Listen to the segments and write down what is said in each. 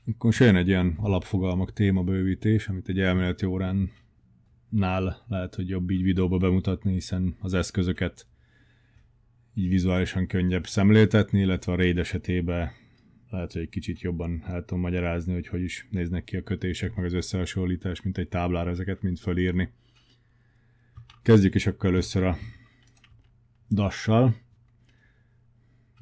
Akkor jön egy ilyen alapfogalmak témabővítés, amit egy elméleti óránnál lehet, hogy jobb így videóba bemutatni, hiszen az eszközöket így vizuálisan könnyebb szemléltetni, illetve a RAID esetében lehet, hogy egy kicsit jobban el tudom magyarázni, hogy is néznek ki a kötések, meg az összehasonlítás, mint egy táblára ezeket mind fölírni. Kezdjük is akkor először a DAS-sal.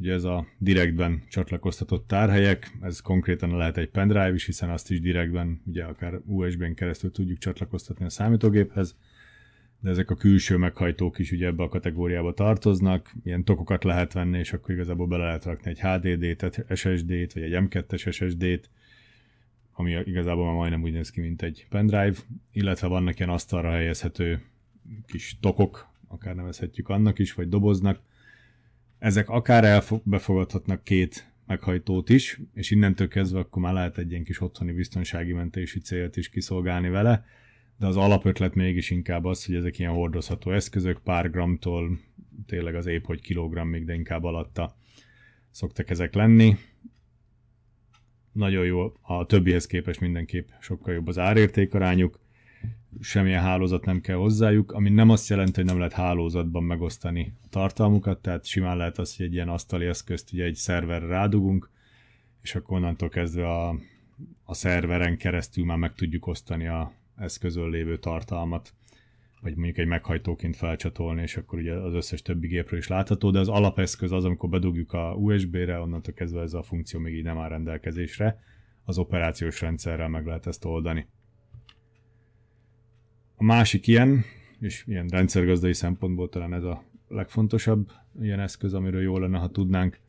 Ugye ez a direktben csatlakoztatott tárhelyek, ez konkrétan lehet egy pendrive is, hiszen azt is direktben, ugye akár USB-n keresztül tudjuk csatlakoztatni a számítógéphez, de ezek a külső meghajtók is ugye ebbe a kategóriába tartoznak, ilyen tokokat lehet venni, és akkor igazából bele lehet rakni egy HDD-t, SSD-t, vagy egy M2-es SSD-t, ami igazából már majdnem úgy néz ki, mint egy pendrive, illetve vannak ilyen asztalra helyezhető kis tokok, akár nevezhetjük annak is, vagy doboznak. Ezek akár befogadhatnak két meghajtót is, és innentől kezdve akkor már lehet egy ilyen kis otthoni biztonsági mentési célt is kiszolgálni vele, de az alapötlet mégis inkább az, hogy ezek ilyen hordozható eszközök, pár gramtól tényleg az épp hogy kilogrammig, de inkább alatta szoktak ezek lenni. Nagyon jó, a többihez képest mindenképp sokkal jobb az árértékarányuk, semmilyen hálózat nem kell hozzájuk, ami nem azt jelenti, hogy nem lehet hálózatban megosztani a tartalmukat, tehát simán lehet az, hogy egy ilyen asztali eszközt ugye egy szerverre rádugunk, és akkor onnantól kezdve a szerveren keresztül már meg tudjuk osztani a eszközön lévő tartalmat, vagy mondjuk egy meghajtóként felcsatolni, és akkor ugye az összes többi gépről is látható, de az alapeszköz az, amikor bedugjuk a USB-re, onnantól kezdve ez a funkció még így nem áll rendelkezésre, az operációs rendszerrel meg lehet ezt oldani. A másik ilyen, és ilyen rendszergazdai szempontból talán ez a legfontosabb ilyen eszköz, amiről jó lenne, ha tudnánk,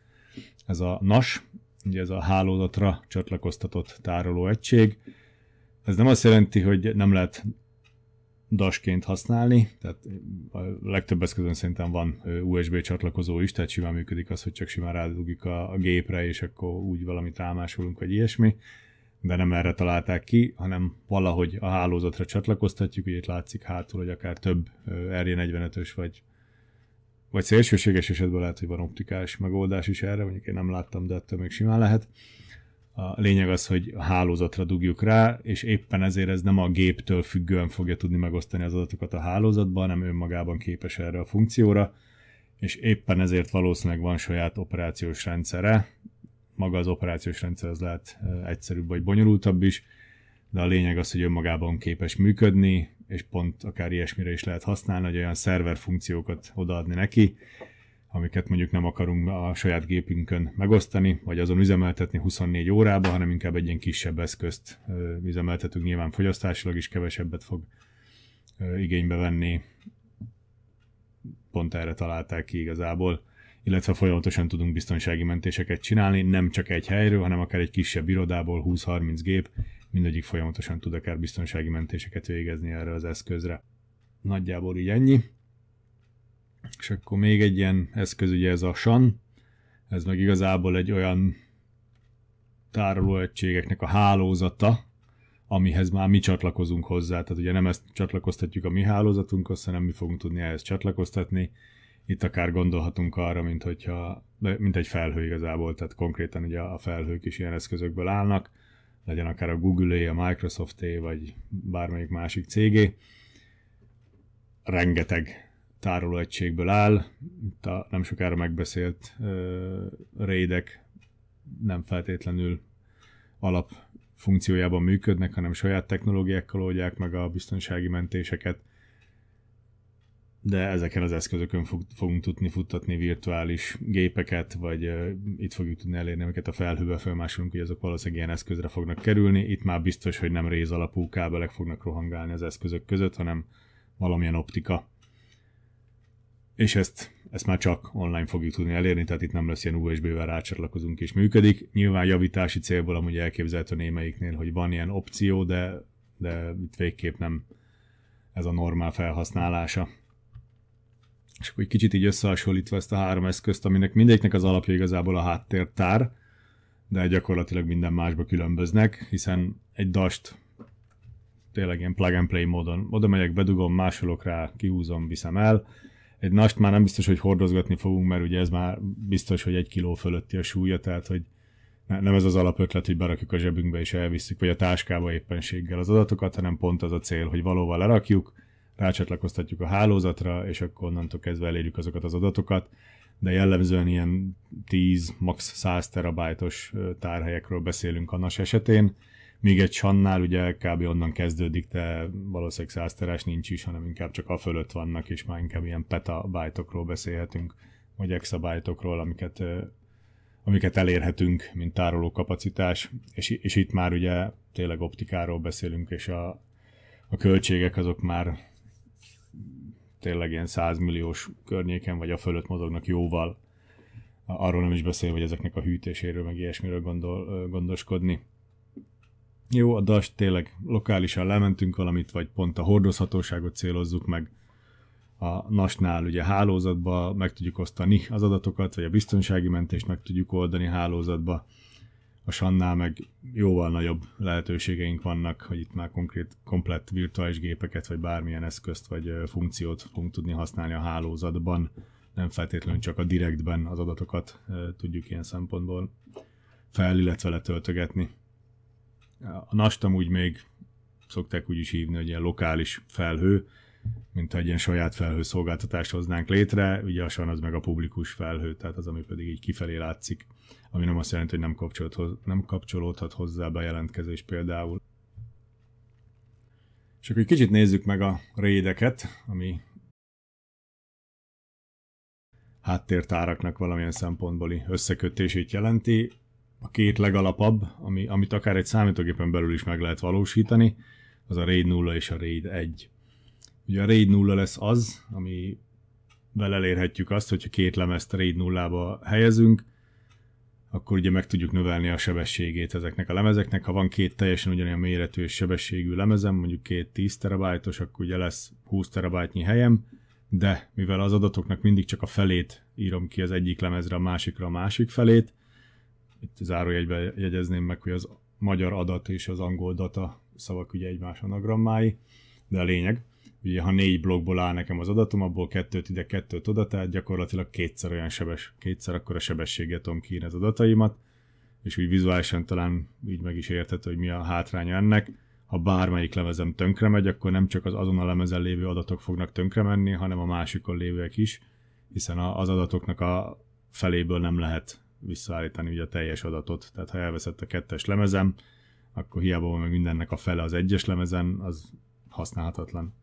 ez a NAS, ugye ez a hálózatra csatlakoztatott tárolóegység. Ez nem azt jelenti, hogy nem lehet DAS-ként használni, tehát a legtöbb eszközön szerintem van USB csatlakozó is, tehát simán működik az, hogy csak simán rádugjuk a gépre, és akkor úgy valamit rámásolunk, vagy ilyesmi, de nem erre találták ki, hanem valahogy a hálózatra csatlakoztatjuk, ugye itt látszik hátul, hogy akár több RJ45-ös vagy szélsőséges esetben lehet, hogy van optikális megoldás is erre, mondjuk én nem láttam, de ettől még simán lehet. A lényeg az, hogy a hálózatra dugjuk rá, és éppen ezért ez nem a géptől függően fogja tudni megosztani az adatokat a hálózatban, hanem önmagában képes erre a funkcióra, és éppen ezért valószínűleg van saját operációs rendszere. Maga az operációs rendszer az lehet egyszerűbb vagy bonyolultabb is, de a lényeg az, hogy önmagában képes működni, és pont akár ilyesmire is lehet használni, hogy olyan szerver funkciókat odaadni neki, amiket mondjuk nem akarunk a saját gépünkön megosztani, vagy azon üzemeltetni 24 órában, hanem inkább egy ilyen kisebb eszközt üzemeltetünk, nyilván fogyasztásilag is kevesebbet fog igénybe venni. Pont erre találták ki igazából, illetve folyamatosan tudunk biztonsági mentéseket csinálni, nem csak egy helyről, hanem akár egy kisebb irodából 20-30 gép, mindegyik folyamatosan tud akár biztonsági mentéseket végezni erre az eszközre. Nagyjából így ennyi. És akkor még egy ilyen eszköz, ugye ez a SAN, ez meg igazából egy olyan tárolóegységeknek a hálózata, amihez már mi csatlakozunk hozzá, tehát ugye nem ezt csatlakoztatjuk a mi hálózatunkhoz, hanem mi fogunk tudni ehhez csatlakoztatni. Itt akár gondolhatunk arra, mint egy felhő igazából, tehát konkrétan ugye a felhők is ilyen eszközökből állnak, legyen akár a Google-é, a Microsoft-é, vagy bármelyik másik cégé. Rengeteg tárolóegységből áll, itt a nem sokára megbeszélt RAID-ek nem feltétlenül alapfunkciójában működnek, hanem saját technológiákkal oldják meg a biztonsági mentéseket, de ezeken az eszközökön fogunk tudni futtatni virtuális gépeket, vagy itt fogjuk tudni elérni, amiket a felhőbe felmásolunk, hogy azok valószínűleg ilyen eszközre fognak kerülni. Itt már biztos, hogy nem réz alapú kábelek fognak rohangálni az eszközök között, hanem valamilyen optika. És ezt már csak online fogjuk tudni elérni, tehát itt nem lesz ilyen USB-vel rácsatlakozunk és működik. Nyilván javítási célból amúgy elképzelhető némelyiknél, hogy van ilyen opció, de itt végképp nem ez a normál felhasználása. És akkor egy kicsit így összehasonlítva ezt a három eszközt, aminek mindegyiknek az alapja igazából a háttértár, de gyakorlatilag minden másba különböznek, hiszen egy DAS-t tényleg ilyen plug and play módon oda megyek, bedugom, másolok rá, kihúzom, viszem el. Egy NAS-t már nem biztos, hogy hordozgatni fogunk, mert ugye ez már biztos, hogy 1 kiló fölötti a súlya, tehát hogy nem ez az alapötlet, hogy berakjuk a zsebünkbe és elvisszük, vagy a táskába éppenséggel az adatokat, hanem pont az a cél, hogy valóval lerakjuk, rácsatlakoztatjuk a hálózatra, és akkor onnantól kezdve elérjük azokat az adatokat, de jellemzően ilyen 10, max. 100 terabájtos tárhelyekről beszélünk a NAS esetén, míg egy SAN-nál ugye kb. Onnan kezdődik, de valószínűleg 100 terás nincs is, hanem inkább csak a fölött vannak, és már inkább ilyen petabájtokról beszélhetünk, vagy exabájtokról, amiket elérhetünk, mint tárolókapacitás, és itt már ugye tényleg optikáról beszélünk, és a költségek azok már tényleg ilyen 100 milliós környéken, vagy a fölött mozognak jóval. Arról nem is beszél, hogy ezeknek a hűtéséről, meg ilyesmiről gondoskodni. Jó, a DAS tényleg lokálisan lementünk valamit, vagy pont a hordozhatóságot célozzuk meg. A NAS-nál ugye hálózatba meg tudjuk osztani az adatokat, vagy a biztonsági mentést meg tudjuk oldani hálózatba. A SAN-nál meg jóval nagyobb lehetőségeink vannak, hogy itt már komplett virtuális gépeket, vagy bármilyen eszközt, vagy funkciót fogunk tudni használni a hálózatban. Nem feltétlenül csak a direktben az adatokat tudjuk ilyen szempontból illetve letöltögetni. A NAS-t amúgy még szokták úgy is hívni, hogy ilyen lokális felhő, mint egy ilyen saját felhőszolgáltatást hoznánk létre, ugye a SAN az meg a publikus felhő, tehát az, ami pedig így kifelé látszik, ami nem azt jelenti, hogy nem kapcsolódhat hozzá bejelentkezés például. És akkor egy kicsit nézzük meg a RAID-eket, ami háttértáraknak valamilyen szempontbeli összekötését jelenti. A két legalapabb, amit akár egy számítógépen belül is meg lehet valósítani, az a RAID 0 és a RAID 1. Ugye a RAID 0 lesz az, amivel elérhetjük azt, hogyha két lemezt RAID 0-ba helyezünk, akkor ugye meg tudjuk növelni a sebességét ezeknek a lemezeknek. Ha van két teljesen ugyanolyan méretű és sebességű lemezem, mondjuk két 10 terabájtos, akkor ugye lesz 20 terabájtnyi helyem, de mivel az adatoknak mindig csak a felét írom ki az egyik lemezre, a másikra a másik felét, itt zárójegyben jegyezném meg, hogy az magyar adat és az angol data szavak ugye egymás anagrammái, de a lényeg, ugye ha 4 blokkból áll nekem az adatom, abból 2 ide, 2 oda, tehát gyakorlatilag kétszer akkora sebességgel tudom kiírni az adataimat, és úgy vizuálisan talán így meg is érthető, hogy mi a hátránya ennek. Ha bármelyik lemezem tönkre megy, akkor nem csak az azon a lemezen lévő adatok fognak tönkre menni, hanem a másikon lévőek is, hiszen az adatoknak a feléből nem lehet visszaállítani ugye a teljes adatot. Tehát ha elveszett a 2-es lemezem, akkor hiába van meg mindennek a fele az 1-es lemezen, az használhatatlan.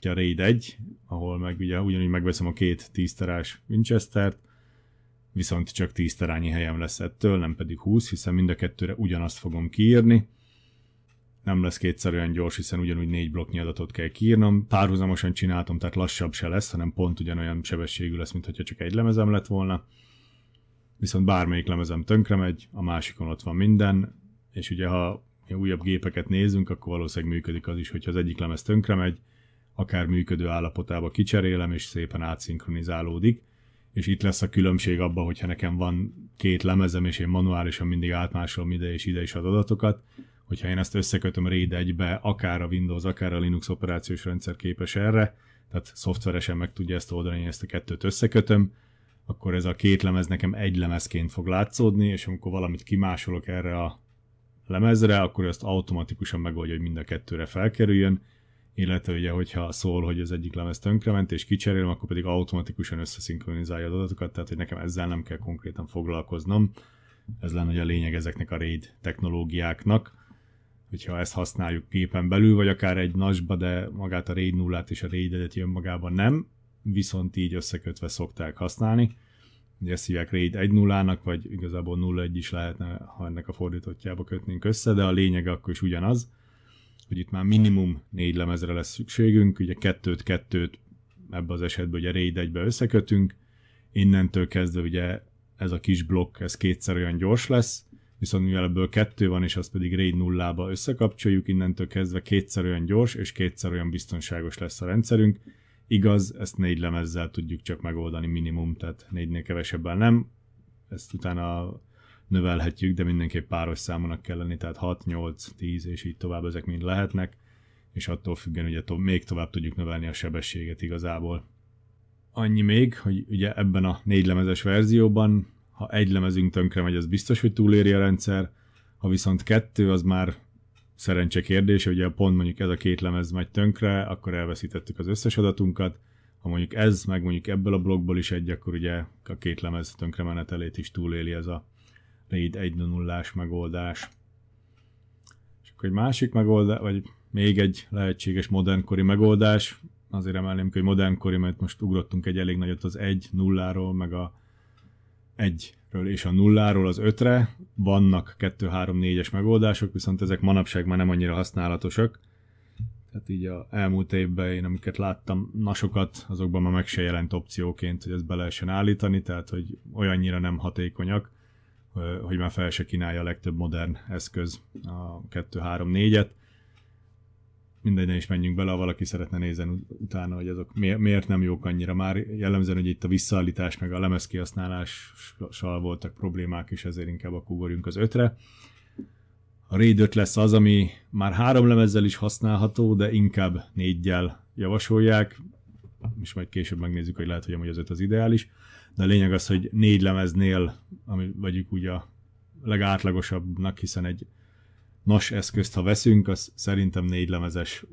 A RAID 1, ahol meg ugye ugyanúgy megveszem a két 10 terás Winchestert, viszont csak 10 terányi helyem lesz ettől, nem pedig 20, hiszen mind a kettőre ugyanazt fogom kiírni. Nem lesz kétszer olyan gyors, hiszen ugyanúgy 4 blokknyi adatot kell kiírnom. Párhuzamosan csináltam, tehát lassabb se lesz, hanem pont ugyanolyan sebességű lesz, mint hogyha csak egy lemezem lett volna. Viszont bármelyik lemezem tönkre megy, a másikon ott van minden, és ugye ha újabb gépeket nézünk, akkor valószínűleg működik az is, hogyha az egyik lemez tönkre megy, akár működő állapotába kicserélem, és szépen átszinkronizálódik. És itt lesz a különbség abban, hogyha nekem van két lemezem, és én manuálisan mindig átmásolom ide és ide is az adatokat, hogyha én ezt összekötöm RAID 1-be, akár a Windows, akár a Linux operációs rendszer képes erre, tehát szoftveresen meg tudja ezt oldani, én ezt a kettőt összekötöm, akkor ez a két lemez nekem egy lemezként fog látszódni, és amikor valamit kimásolok erre a lemezre, akkor ezt automatikusan megoldja, hogy mind a kettőre felkerüljön, illetve ugye, hogyha szól, hogy az egyik lemez tönkrement és kicserélem, akkor pedig automatikusan összeszinkronizálja az adatokat, tehát hogy nekem ezzel nem kell konkrétan foglalkoznom. Ez lenne ugye a lényeg ezeknek a RAID technológiáknak, hogyha ezt használjuk gépen belül, vagy akár egy NAS-ba, de magát a RAID 0-át és a RAID 1-et önmagában nem, viszont így összekötve szokták használni. Ugye ezt hívják RAID 1.0-nak, vagy igazából 0.1 is lehetne, ha ennek a fordítottjába kötnénk össze, de a lényeg akkor is ugyanaz, hogy itt már minimum 4 lemezre lesz szükségünk, ugye 2-2 ebben az esetben ugye RAID 1-be összekötünk, innentől kezdve ugye ez a kis blokk, ez kétszer olyan gyors lesz, viszont mivel ebből 2 van, és azt pedig RAID 0-ba összekapcsoljuk, innentől kezdve kétszer olyan gyors, és kétszer olyan biztonságos lesz a rendszerünk. Igaz, ezt 4 lemezzel tudjuk csak megoldani minimum, tehát 4-nél kevesebben nem, ezt utána növelhetjük, de mindenképp páros számonak kell lenni, tehát 6, 8, 10 és így tovább ezek mind lehetnek, és attól függően ugye még tovább tudjuk növelni a sebességet igazából. Annyi még, hogy ugye ebben a 4 lemezes verzióban, ha egy lemezünk tönkre megy, az biztos, hogy túléri a rendszer, ha viszont 2, az már szerencse kérdés, ugye pont mondjuk ez a 2 lemez megy tönkre, akkor elveszítettük az összes adatunkat, ha mondjuk ez, meg mondjuk ebből a blokkból is egy, akkor ugye a 2 lemez tönkremenetelét is túléli ez a RAID 1.0-ás megoldás. És akkor egy másik megoldás, vagy még egy lehetséges modernkori megoldás, azért emelném ki, hogy modernkori, mert most ugrottunk egy elég nagyot az 1.0-ról, meg a 1-ről és a 0-ról az 5-re, vannak 2, 3, 4-es megoldások, viszont ezek manapság már nem annyira használatosak. Tehát így az elmúlt évben én amiket láttam nasokat, azokban már meg se jelent opcióként, hogy ezt be lehessen állítani, tehát hogy olyannyira nem hatékonyak, hogy már fel se kínálja a legtöbb modern eszköz a 2, 3, 4-et. Mindegy, ne is menjünk bele, ha valaki szeretne nézni utána, hogy azok miért nem jók annyira. Már jellemzően, hogy itt a visszaállítás meg a lemezkihasználással voltak problémák, és ezért inkább akkor ugorjunk az 5-re. A RAID 5 lesz az, ami már 3 lemezzel is használható, de inkább 4-jel javasolják, és majd később megnézzük, hogy lehet, hogy amúgy az 5 az ideális. De a lényeg az, hogy 4 lemeznél, ami vagyunk ugye a legátlagosabbnak, hiszen egy NAS eszközt, ha veszünk, az szerintem 4 lemezes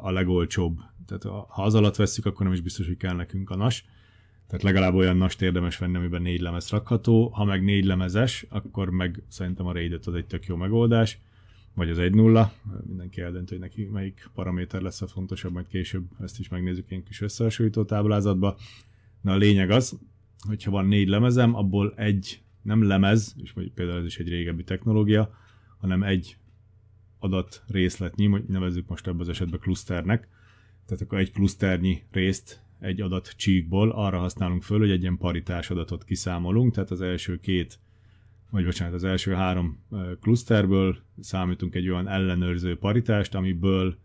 a legolcsóbb. Tehát ha az alatt veszük, akkor nem is biztos, hogy kell nekünk a NAS. Tehát legalább olyan NAS-t érdemes venni, amiben 4 lemez rakható. Ha meg 4 lemezes, akkor meg szerintem a RAID 5 az egy tök jó megoldás. Vagy az 1.0. Mindenki eldönt, hogy neki melyik paraméter lesz a fontosabb, majd később ezt is megnézzük egy kis összehasonlító táblázatba. Na a lényeg az, hogyha van 4 lemezem, abból egy nem lemez, és például ez is egy régebbi technológia, hanem egy adat részletnyi, nevezzük most ebben az esetben klaszternek, tehát akkor egy klaszternyi részt egy adat csíkból arra használunk föl, hogy egy ilyen paritás adatot kiszámolunk, tehát az első az első 3 klaszterből számítunk egy olyan ellenőrző paritást, amiből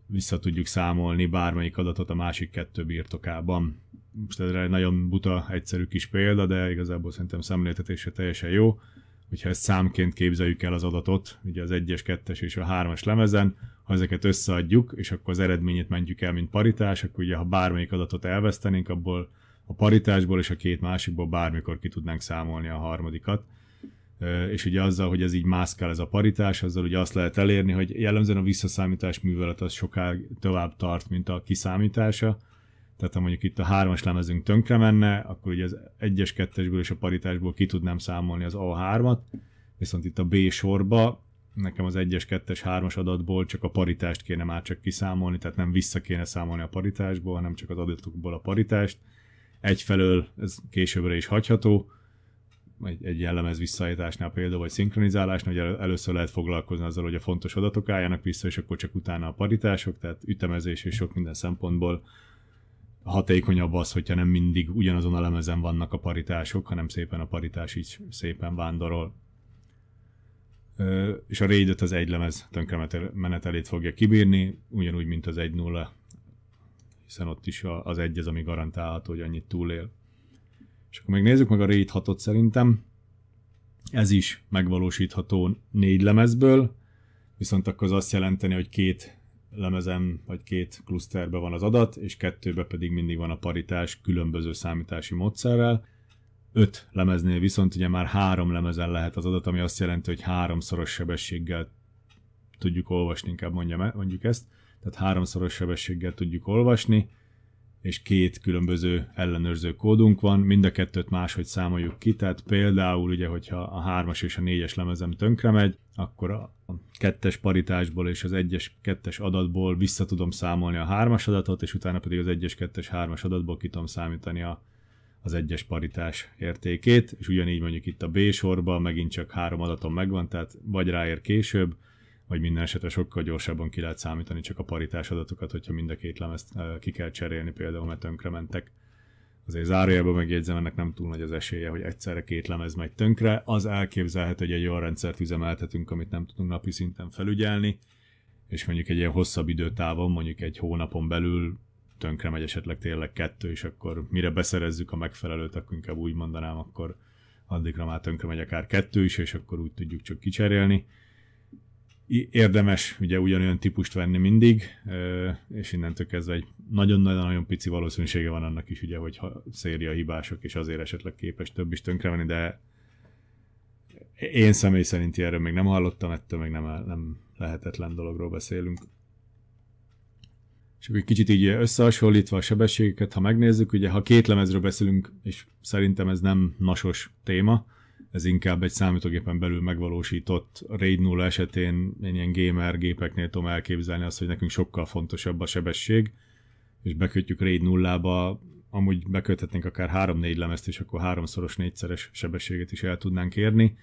vissza tudjuk számolni bármelyik adatot a másik 2 birtokában. Most ez egy nagyon buta, egyszerű kis példa, de igazából szerintem szemléltetésre teljesen jó. Hogyha ezt számként képzeljük el az adatot, ugye az 1-es, 2-es és a 3-as lemezen, ha ezeket összeadjuk, és akkor az eredményét mentjük el, mint paritás, akkor ugye ha bármelyik adatot elvesztenénk, abból a paritásból és a 2 másikból bármikor ki tudnánk számolni a harmadikat. És ugye azzal, hogy ez így mászkál ez a paritás, azzal ugye azt lehet elérni, hogy jellemzően a visszaszámítás művelet az sokáig tovább tart, mint a kiszámítása. Tehát ha mondjuk itt a 3-as lemezünk tönkre menne, akkor ugye az 1-es, 2-esből és a paritásból ki tudnám számolni az A3-at, viszont itt a B sorba nekem az 1-es, 2-es, 3-as adatból csak a paritást kéne már csak kiszámolni, tehát nem vissza kéne számolni a paritásból, hanem csak az adatokból a paritást. Egyfelől ez későbbre is hagyható, egy jellemez visszaállításnál például, vagy szinkronizálásnál, hogy először lehet foglalkozni azzal, hogy a fontos adatok álljanak vissza, és akkor csak utána a paritások, tehát ütemezés és sok minden szempontból hatékonyabb az, hogyha nem mindig ugyanazon a lemezen vannak a paritások, hanem szépen a paritás így szépen vándorol. És a RAID 5 az 1 lemez tönkremenetelét fogja kibírni, ugyanúgy, mint az 1.0, hiszen ott is az 1 az, ami garantálható, hogy annyit túlél. És akkor még nézzük meg a RAID 6-ot szerintem. Ez is megvalósítható 4 lemezből, viszont akkor az azt jelenteni, hogy 2 lemezen vagy 2 klaszterben van az adat, és 2-ben pedig mindig van a paritás különböző számítási módszerrel. 5 lemeznél viszont ugye már 3 lemezen lehet az adat, ami azt jelenti, hogy 3-szoros sebességgel tudjuk olvasni, inkább mondjuk ezt. Tehát 3-szoros sebességgel tudjuk olvasni, és 2 különböző ellenőrző kódunk van, mind a 2-t máshogy számoljuk ki, tehát például ugye, hogyha a 3-as és a 4-es lemezem tönkre megy, akkor a 2-es paritásból és az 1-es, 2-es adatból vissza tudom számolni a 3-as adatot, és utána pedig az 1-es, 2-es, 3-as adatból ki tudom számítani az 1-es paritás értékét, és ugyanígy mondjuk itt a B sorban megint csak 3 adatom megvan, tehát vagy ráér később, vagy minden esetre sokkal gyorsabban ki lehet számítani csak a paritás adatokat, hogyha mind a 2 lemezt ki kell cserélni, például mert tönkre mentek. Azért zárójelben megjegyzem, ennek nem túl nagy az esélye, hogy egyszerre 2 lemez megy tönkre. Az elképzelhető, hogy egy olyan rendszert üzemeltetünk, amit nem tudunk napi szinten felügyelni, és mondjuk egy ilyen hosszabb időtávon, mondjuk egy hónapon belül tönkre megy esetleg tényleg 2, és akkor mire beszerezzük a megfelelőt, akkor inkább úgy mondanám, akkor addigra már tönkre megy akár 2 is, és akkor úgy tudjuk csak kicserélni. érdemes ugye ugyanolyan típust venni mindig, és innentől kezdve egy nagyon-nagyon pici valószínűsége van annak is, ugye, hogy széria hibások, és azért esetleg képes több is tönkrevenni, de én személy szerint erről még nem hallottam, ettől még nem lehetetlen dologról beszélünk. És akkor kicsit így összehasonlítva a sebességeket, ha megnézzük, ugye ha két lemezről beszélünk, és szerintem ez nem nasos téma, ez inkább egy számítógépen belül megvalósított RAID 0 esetén én ilyen gamer gépeknél tudom elképzelni azt, hogy nekünk sokkal fontosabb a sebesség, és bekötjük RAID 0-ba, amúgy beköthetnénk akár 3-4 lemezt, és akkor 3-szoros, 4-szeres sebességet is el tudnánk érni,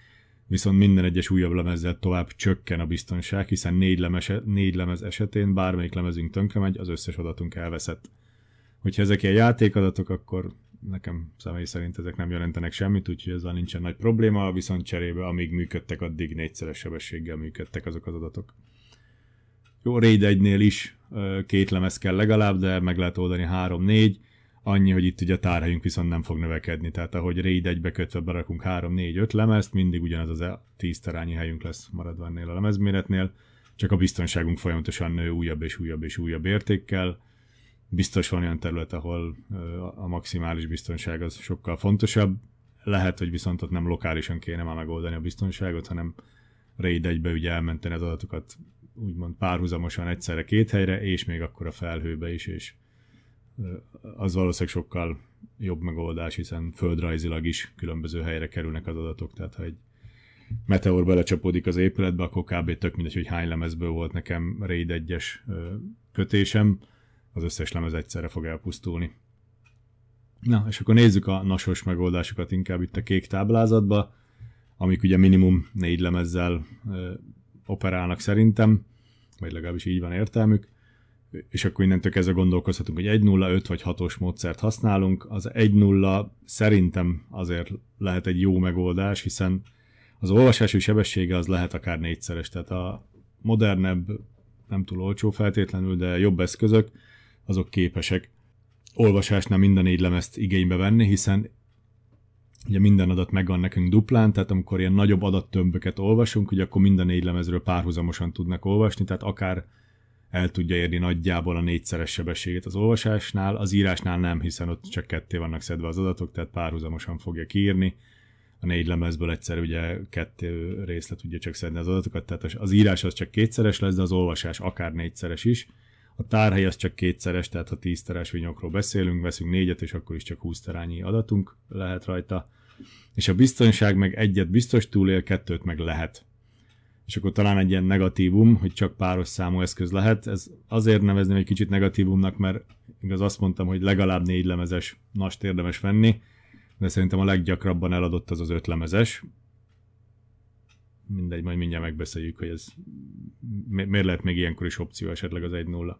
viszont minden egyes újabb lemezzel tovább csökken a biztonság, hiszen 4 lemez esetén bármelyik lemezünk tönkre megy, az összes adatunk elveszett. Hogyha ezek ilyen játékadatok, akkor nekem személy szerint ezek nem jelentenek semmit, úgyhogy ezzel nincsen nagy probléma, viszont cserébe, amíg működtek, addig 4-szeres sebességgel működtek azok az adatok. Jó, RAID 1-nél is 2 lemez kell legalább, de meg lehet oldani 3-4, annyi, hogy itt ugye a tárhelyünk viszont nem fog növekedni, tehát ahogy RAID 1-be kötve berakunk 3-4-5 lemezt, mindig ugyanaz az 10 terányi helyünk lesz maradva ennél a lemezméretnél, csak a biztonságunk folyamatosan nő újabb és újabb és újabb értékkel. Biztos van olyan terület, ahol a maximális biztonság az sokkal fontosabb. Lehet, hogy viszont ott nem lokálisan kéne már megoldani a biztonságot, hanem RAID 1-be ugye elmenteni az adatokat úgymond párhuzamosan egyszerre 2 helyre, és még akkor a felhőbe is, és az valószínűleg sokkal jobb megoldás, hiszen földrajzilag is különböző helyre kerülnek az adatok, tehát ha egy meteor belecsapódik az épületbe, akkor kb. Tök mindegy, hogy hány lemezből volt nekem RAID 1-es kötésem, az összes lemez egyszerre fog elpusztulni. Na, és akkor nézzük a nasos megoldásokat inkább itt a kék táblázatba, amik ugye minimum 4 lemezzel operálnak szerintem, vagy legalábbis így van értelmük, és akkor innentől kezdve gondolkozhatunk, hogy 1.0, 5 vagy 6-os módszert használunk. Az 1.0 szerintem azért lehet egy jó megoldás, hiszen az olvasási sebessége az lehet akár 4-szeres, tehát a modernebb, nem túl olcsó feltétlenül, de jobb eszközök, azok képesek olvasásnál minden 4 lemezt igénybe venni, hiszen ugye minden adat megvan nekünk duplán, tehát amikor ilyen nagyobb adattömböket olvasunk, ugye akkor minden 4 lemezről párhuzamosan tudnak olvasni, tehát akár el tudja érni nagyjából a 4-szeres sebességét az olvasásnál, az írásnál nem, hiszen ott csak ketté vannak szedve az adatok, tehát párhuzamosan fogja kiírni. A 4 lemezből egyszer ugye 2 részle tudja csak szedni az adatokat, tehát az írás az csak 2-szeres lesz, de az olvasás akár 4-szeres is. A tárhely az csak 2-szeres, tehát ha 10 terás vinyokról beszélünk, veszünk 4-et, és akkor is csak 20 terányi adatunk lehet rajta. És a biztonság meg 1-et biztos túlél, 2-t meg lehet. És akkor talán egy ilyen negatívum, hogy csak páros számú eszköz lehet. Ez azért nevezném egy kicsit negatívumnak, mert igaz azt mondtam, hogy legalább 4 lemezes nast érdemes venni, de szerintem a leggyakrabban eladott az 5 lemezes. Mindegy, majd mindjárt megbeszéljük, hogy ez miért lehet még ilyenkor is opció esetleg az 1.0.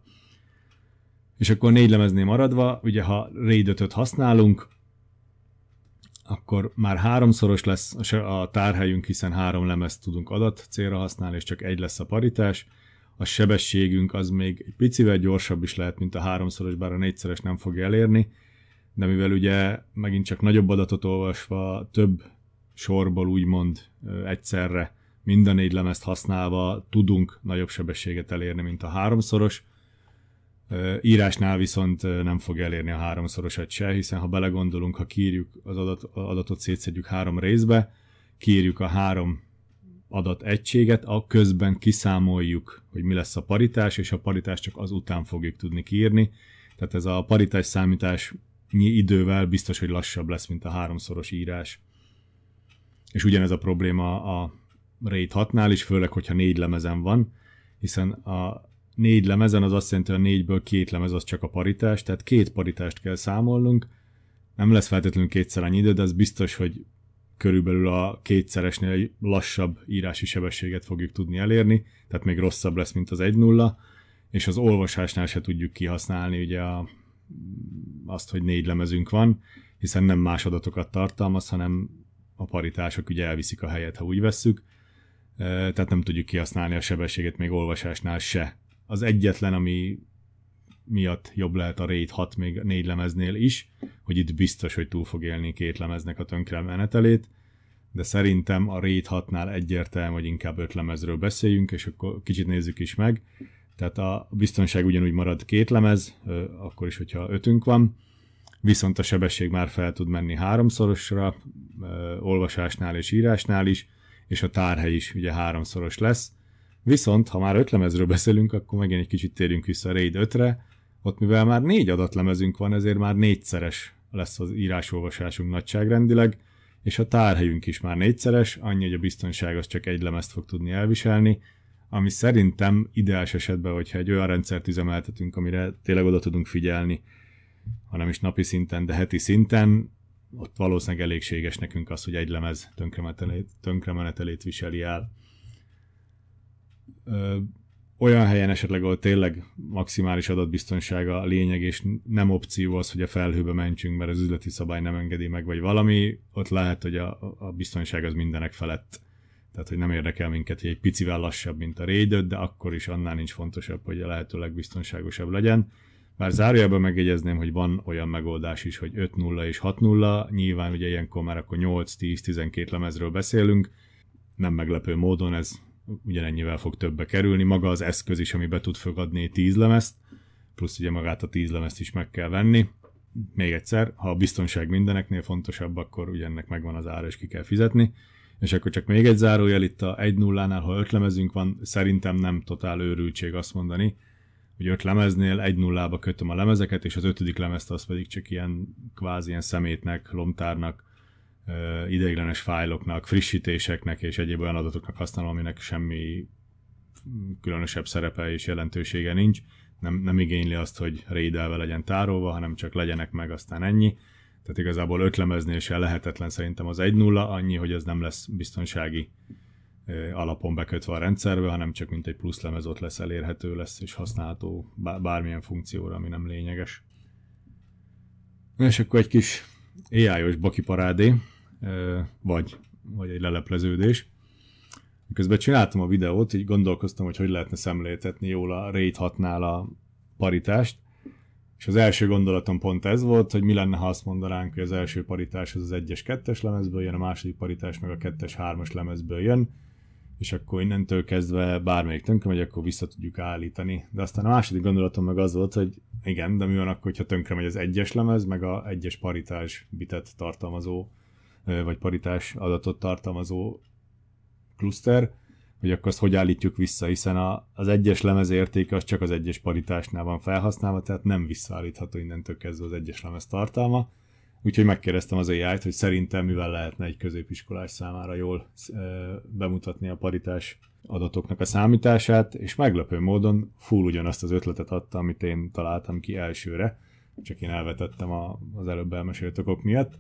És akkor 4 lemeznél maradva, ugye ha RAID 5-öt használunk, akkor már 3-szoros lesz a tárhelyünk, hiszen 3 lemezt tudunk adat célra használni, és csak 1 lesz a paritás. A sebességünk az még egy picivel gyorsabb is lehet, mint a 3-szoros, bár a 4-szeres nem fogja elérni, de mivel ugye megint csak nagyobb adatot olvasva, több sorból úgymond egyszerre mind a 4 lemezt használva tudunk nagyobb sebességet elérni, mint a 3-szoros. Írásnál viszont nem fog elérni a 3-szorosat se, hiszen ha belegondolunk, ha kiírjuk az adatot szétszedjük 3 részbe, kiírjuk a 3 adat egységet, a közben kiszámoljuk, hogy mi lesz a paritás, és a paritás csak azután fogjuk tudni kiírni. Tehát ez a paritás számítás idővel biztos, hogy lassabb lesz, mint a 3-szoros írás. És ugyanez a probléma a RAID 6-nál is, főleg, hogyha 4 lemezen van, hiszen a 4 lemezen az azt jelenti, hogy a 4-ből 2 lemez az csak a paritás, tehát 2 paritást kell számolnunk. Nem lesz feltétlenül 2-szer annyi idő, de az biztos, hogy körülbelül a 2-szeresnél lassabb írási sebességet fogjuk tudni elérni, tehát még rosszabb lesz, mint az 1.0, és az olvasásnál se tudjuk kihasználni ugye azt, hogy 4 lemezünk van, hiszen nem más adatokat tartalmaz, hanem a paritások ugye elviszik a helyet, ha úgy vesszük, tehát nem tudjuk kihasználni a sebességet még olvasásnál se. Az egyetlen, ami miatt jobb lehet a RAID 6 még 4 lemeznél is, hogy itt biztos, hogy túl fog élni 2 lemeznek a tönkre menetelét, de szerintem a RAID 6-nál egyértelmű, hogy inkább 5 lemezről beszéljünk, és akkor kicsit nézzük is meg. Tehát a biztonság ugyanúgy marad 2 lemez, akkor is, hogyha 5-ünk van, viszont a sebesség már fel tud menni 3-szorosra, olvasásnál és írásnál is, és a tárhely is ugye 3-szoros lesz. Viszont, ha már 5 lemezről beszélünk, akkor megint egy kicsit térjünk vissza a RAID 5-re, ott mivel már 4 adatlemezünk van, ezért már 4-szeres lesz az írás-olvasásunk nagyságrendileg, és a tárhelyünk is már 4-szeres, annyi, hogy a biztonság az csak 1 lemezt fog tudni elviselni, ami szerintem ideális esetben, hogyha egy olyan rendszert üzemeltetünk, amire tényleg oda tudunk figyelni, hanem is napi szinten, de heti szinten, ott valószínűleg elégséges nekünk az, hogy 1 lemez tönkremenetelét viseli el. Olyan helyen esetleg, ahol tényleg maximális adatbiztonság a lényeg, és nem opció az, hogy a felhőbe mentsünk, mert az üzleti szabály nem engedi meg, vagy valami, ott lehet, hogy a biztonság az mindenek felett. Tehát, hogy nem érdekel minket, hogy egy picivel lassabb, mint a RAID 5, de akkor is annál nincs fontosabb, hogy a lehető legbiztonságosabb legyen. Bár zárójelben megjegyezném, hogy van olyan megoldás is, hogy 5.0 és 6.0, nyilván ugye ilyenkor már akkor 8-10-12 lemezről beszélünk, nem meglepő módon ez ugyanennyivel fog többbe kerülni. Maga az eszköz is, ami be tud fogadni 10 lemezt, plusz ugye magát a 10 lemezt is meg kell venni. Még egyszer, ha a biztonság mindeneknél fontosabb, akkor ugye ennek megvan az ára, és ki kell fizetni. És akkor csak még egy zárójel, itt a 1.0-nál, ha 5 lemezünk van, szerintem nem totál őrültség azt mondani, hogy 5 lemeznél 1.0-ba kötöm a lemezeket, és az 5. lemezt az pedig csak ilyen kvázi ilyen szemétnek, lomtárnak, ideiglenes fájloknak, frissítéseknek és egyéb olyan adatoknak használom, aminek semmi különösebb szerepe és jelentősége nincs. Nem igényli azt, hogy RAID-elve legyen tárolva, hanem csak legyenek meg, aztán ennyi. Tehát igazából 5 lemeznél se lehetetlen szerintem az 1.0, annyi, hogy ez nem lesz biztonsági alapon bekötve a rendszerbe, hanem csak mint egy plusz lemez ott lesz, elérhető lesz és használható bármilyen funkcióra, ami nem lényeges. És akkor egy kis AI-os bakiparádé, vagy egy lelepleződés. Közben csináltam a videót, így gondolkoztam, hogy lehetne szemléltetni jól a RAID 6-nál a paritást, és az első gondolatom pont ez volt, hogy mi lenne, ha azt mondanánk, hogy az első paritás az 1-es 2-es lemezből jön, a második paritás meg a 2-es 3-as lemezből jön, és akkor innentől kezdve bármelyik tönkre megy, akkor vissza tudjuk állítani. De aztán a második gondolatom meg az volt, hogy igen, de mi van akkor, hogyha tönkre megy az 1-es lemez, meg a 1-es paritás bitet tartalmazó, vagy paritás adatot tartalmazó klaszter, hogy akkor azt hogy állítjuk vissza, hiszen az 1-es lemez értéke az csak az 1-es paritásnál van felhasználva, tehát nem visszaállítható innentől kezdve az 1-es lemez tartalma. Úgyhogy megkérdeztem az AI-t, hogy szerintem mivel lehetne egy középiskolás számára jól bemutatni a paritás adatoknak a számítását, és meglepő módon full ugyanazt az ötletet adta, amit én találtam ki elsőre, csak én elvetettem az előbb elmesélt okok miatt,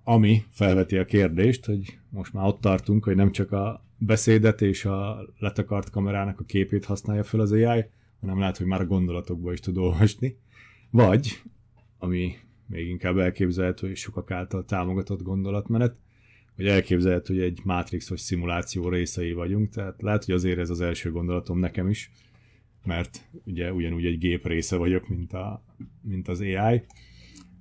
ami felveti a kérdést, hogy most már ott tartunk, hogy nem csak a beszédet és a letakart kamerának a képét használja fel az AI, hanem lehet, hogy már a gondolatokba is tud olvasni. Vagy, ami még inkább elképzelhető és sokak által támogatott gondolatmenet, hogy elképzelhető, hogy egy mátrixos szimuláció részei vagyunk, tehát lehet, hogy azért ez az első gondolatom nekem is, mert ugye ugyanúgy egy gép része vagyok, mint az AI,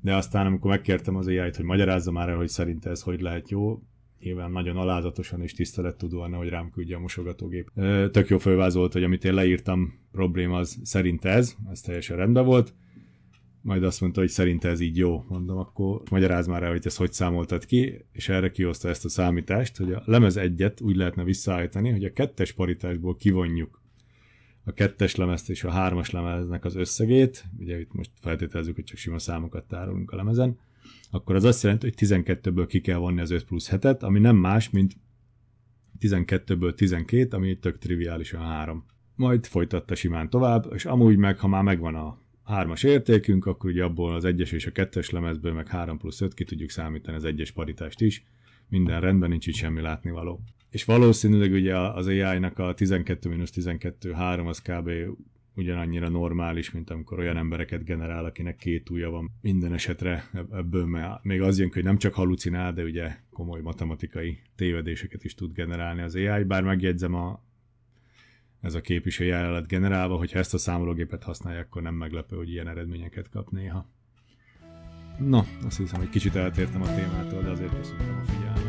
de aztán amikor megkértem az AI-t, hogy magyarázza már el, hogy szerinte ez hogy lehet jó, nyilván nagyon alázatosan és tisztelettudóan, hogy rám küldje a mosogatógép. Tök jó fölvázolt, hogy amit én leírtam, probléma az szerint ez teljesen rendben volt, majd azt mondta, hogy szerinte ez így jó. Mondom, akkor magyarázz már el, hogy ezt hogy számoltad ki, és erre kihozta ezt a számítást, hogy a lemez 1-et úgy lehetne visszaállítani, hogy a 2-es paritásból kivonjuk a 2-es lemezt és a 3-as lemeznek az összegét, ugye itt most feltételezzük, hogy csak sima számokat tárolunk a lemezen, akkor az azt jelenti, hogy 12-ből ki kell vonni az 5 plusz 7-et, ami nem más, mint 12-ből 12, ami tök triviálisan 3. Majd folytatta simán tovább, és amúgy meg, ha már megvan a 3-as értékünk, akkor ugye abból az 1-es és a 2-es lemezből meg 3 plusz 5 ki tudjuk számítani az 1-es paritást is. Minden rendben, nincs itt semmi látnivaló. És valószínűleg ugye az AI-nak a 12-12-3 az kb. Ugyanannyira normális, mint amikor olyan embereket generál, akinek 2 ujja van. Minden esetre ebből még az jön, hogy nem csak halucinál, de ugye komoly matematikai tévedéseket is tud generálni az AI, bár megjegyzem, ez a kép is AI lett generálva, hogyha ezt a számológépet használja, akkor nem meglepő, hogy ilyen eredményeket kap néha. No, azt hiszem, hogy kicsit eltértem a témától, de azért köszönöm a figyelmet.